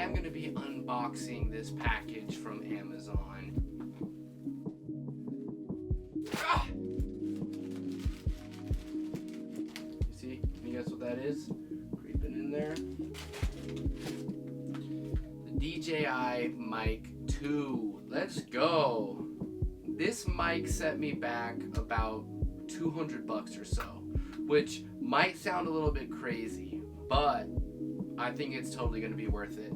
am going to be unboxing this package from Amazon. Ah! You see? Can you guess what that is? Creeping in there. The DJI Mic 2. Let's go. This mic set me back about $200 or so, which might sound a little bit crazy, but I think it's totally going to be worth it.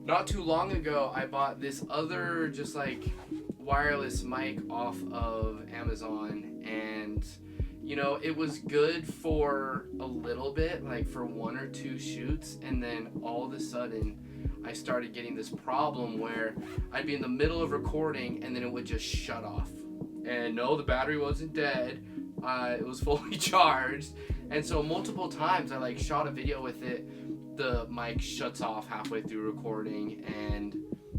Not too long ago, I bought this other just like wireless mic off of Amazon, and you know, it was good for a little bit, like for 1 or 2 shoots, and then all of a sudden I started getting this problem where I'd be in the middle of recording and then it would just shut off. And no, the battery wasn't dead. It was fully charged. And so multiple times I like shot a video with it, the mic shuts off halfway through recording, and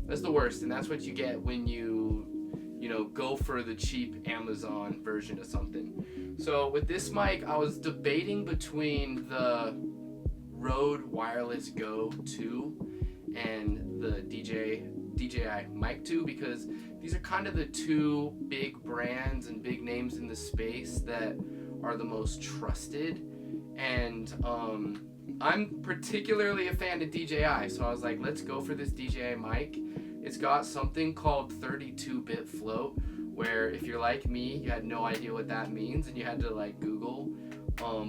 that's the worst. And that's what you get when you know, go for the cheap Amazon version of something. So with this mic, I was debating between the Rode Wireless Go 2 and the DJI Mic 2, because these are kind of the two big brands and big names in the space that are the most trusted. And I'm particularly a fan of DJI, so I was like, let's go for this DJI mic. It's got something called 32-bit float, where if you're like me, you had no idea what that means and you had to like Google.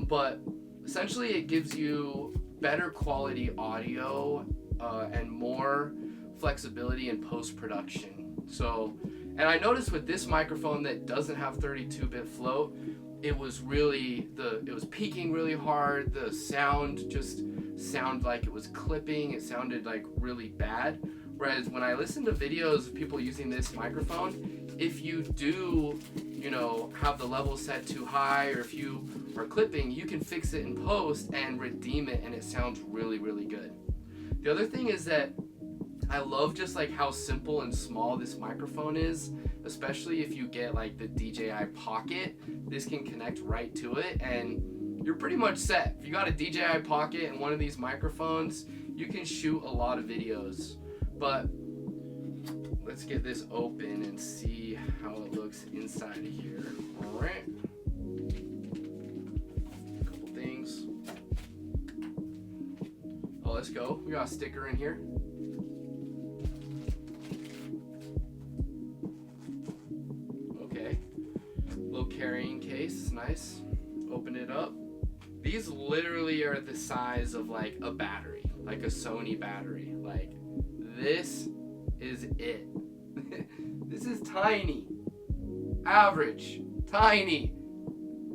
But essentially it gives you better quality audio and more flexibility in post-production. So, and I noticed with this microphone that doesn't have 32-bit float, it was peaking really hard. The sound just sounded like it was clipping. It sounded like really bad. Whereas when I listen to videos of people using this microphone, if you do, you know, have the level set too high, or if you are clipping, you can fix it in post and redeem it, and it sounds really, really good. The other thing is that I love just like how simple and small this microphone is, especially if you get like the DJI Pocket. This can connect right to it and you're pretty much set. If you got a DJI Pocket and one of these microphones, you can shoot a lot of videos. But let's get this open and see how it looks inside of here. All right. A couple things. Oh, let's go. We got a sticker in here. Okay. Little carrying case. Nice. Open it up. These literally are the size of like a battery, like a Sony battery. Like, this is it. This is tiny, average, tiny,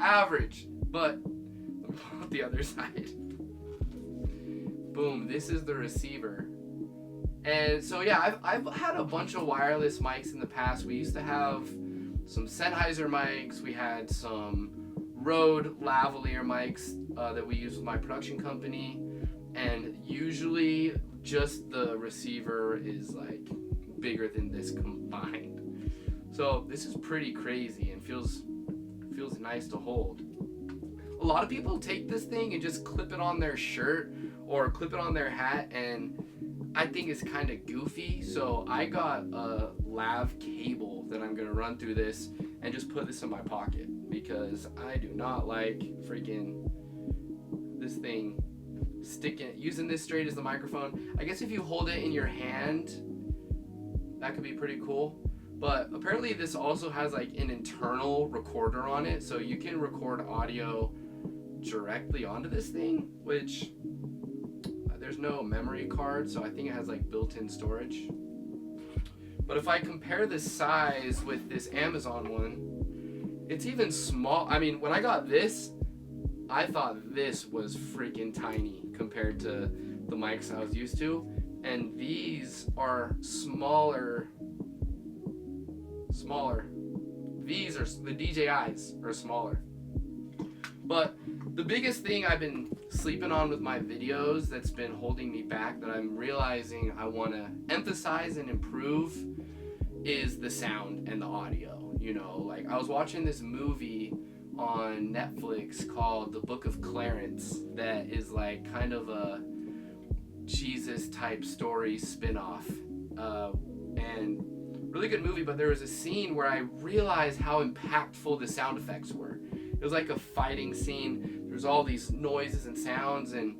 average. But let me pull out the other side. Boom, this is the receiver. And so yeah, I've had a bunch of wireless mics in the past. We used to have some Sennheiser mics. We had some Rode lavalier mics that we use with my production company. And usually just the receiver is like bigger than this combined. So this is pretty crazy and feels nice to hold. A lot of people take this thing and just clip it on their shirt or clip it on their hat, and I think it's kind of goofy. So I got a lav cable that I'm gonna run through this and just put this in my pocket, because I do not like freaking this thing using this straight as the microphone. I guess if you hold it in your hand, that could be pretty cool. But apparently this also has like an internal recorder on it, so you can record audio directly onto this thing, which there's no memory card, so I think it has like built-in storage. But if I compare the size with this Amazon one, it's even small. I mean, when I got this, I thought this was freaking tiny compared to the mics I was used to, and these are smaller. These are, the DJIs are smaller. But the biggest thing I've been sleeping on with my videos that's been holding me back, that I'm realizing I want to emphasize and improve, is the sound and the audio. You know, like I was watching this movie on Netflix called The Book of Clarence that is like kind of Jesus type story spin-off. And really good movie, but there was a scene where I realized how impactful the sound effects were. It was like a fighting scene. There's all these noises and sounds, and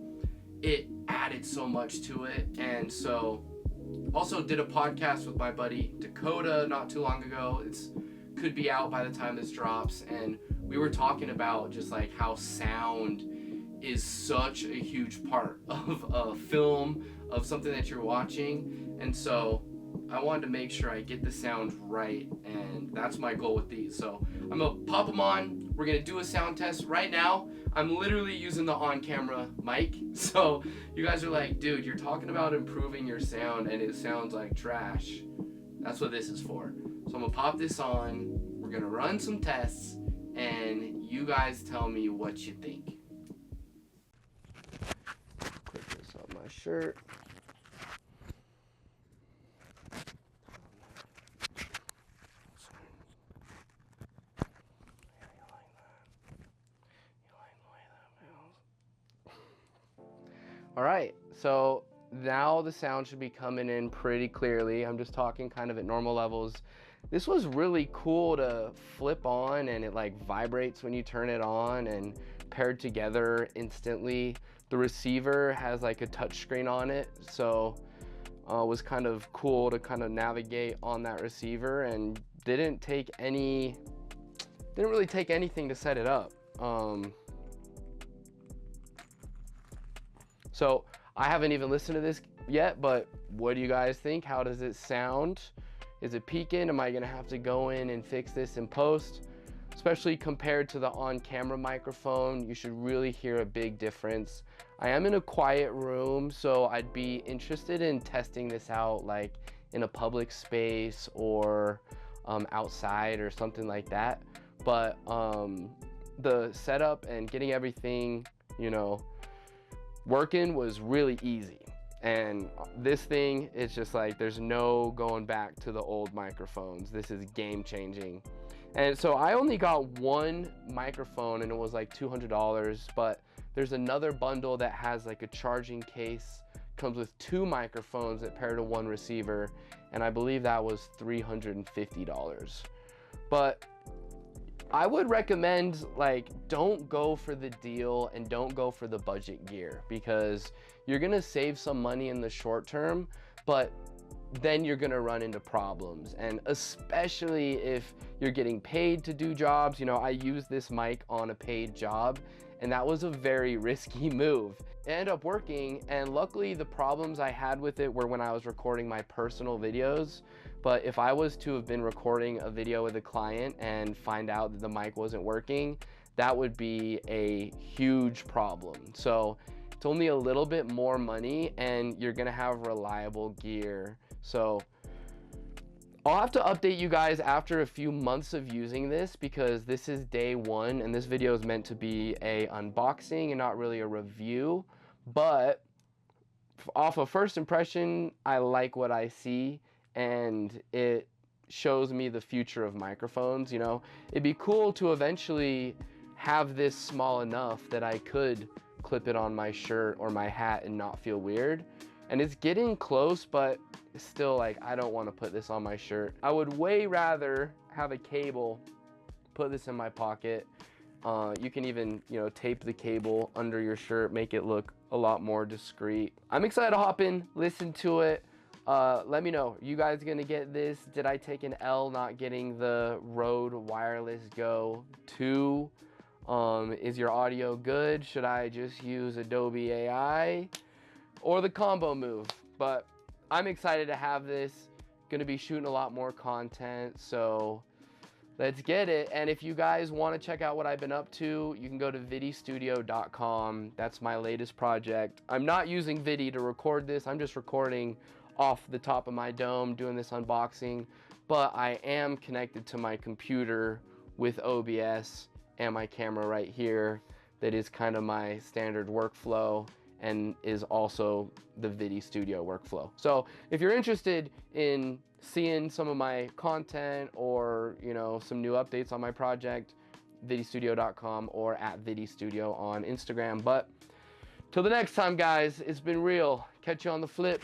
it added so much to it. And so also did a podcast with my buddy Dakota not too long ago. It's could be out by the time this drops, and we were talking about just like how sound is such a huge part of a film, of something that you're watching. And so I wanted to make sure I get the sound right, and that's my goal with these. So I'm gonna pop them on. We're gonna do a sound test right now. I'm literally using the on-camera mic. So you guys are like, dude, you're talking about improving your sound and it sounds like trash. That's what this is for. So I'm gonna pop this on. We're gonna run some tests, and you guys tell me what you think. Clip this on my shirt. All right, so now the sound should be coming in pretty clearly. I'm just talking kind of at normal levels. This was really cool to flip on, and it like vibrates when you turn it on and paired together instantly. The receiver has like a touch screen on it, so it was kind of cool to kind of navigate on that receiver, and didn't really take anything to set it up. So I haven't even listened to this yet, but what do you guys think? How does it sound? Is it peaking? Am I gonna have to go in and fix this in post? Especially compared to the on-camera microphone, you should really hear a big difference. I am in a quiet room, so I'd be interested in testing this out like in a public space or outside or something like that. But the setup and getting everything, working was really easy. And this thing is just like, there's no going back to the old microphones. This is game changing. And so I only got one microphone, and it was like $200, but there's another bundle that has like a charging case, comes with 2 microphones that pair to 1 receiver, and I believe that was $350. But I would recommend, like, don't go for the deal and don't go for the budget gear, because you're gonna save some money in the short term, but then you're gonna run into problems. And especially if you're getting paid to do jobs, I used this mic on a paid job, and that was a very risky move. It ended up working, and luckily the problems I had with it were when I was recording my personal videos. But if I was to have been recording a video with a client and find out that the mic wasn't working, that would be a huge problem. So it's only a little bit more money, and you're gonna have reliable gear. So I'll have to update you guys after a few months of using this, because this is day 1, and this video is meant to be a unboxing and not really a review. But off of first impression, I like what I see, and it shows me the future of microphones. It'd be cool to eventually have this small enough that I could clip it on my shirt or my hat and not feel weird. And it's getting close, but still, like, I don't want to put this on my shirt. I would way rather have a cable, put this in my pocket. You can even, tape the cable under your shirt, make it look a lot more discreet. I'm excited to hop in, listen to it. Let me know, you guys gonna get this? Did I take an L not getting the Rode Wireless Go 2? Is your audio good? Should I just use Adobe AI or the combo move? But I'm excited to have this. Gonna be shooting a lot more content, so let's get it. And if you guys want to check out what I've been up to, you can go to vidistudio.com. That's my latest project. I'm not using Vidi to record this. I'm just recording off the top of my dome, doing this unboxing. But I am connected to my computer with OBS and my camera right here. That is kind of my standard workflow, and is also the Vidi Studio workflow. So if you're interested in seeing some of my content, or some new updates on my project, vidistudio.com or @vidistudio on Instagram. But till the next time, guys, it's been real. Catch you on the flip.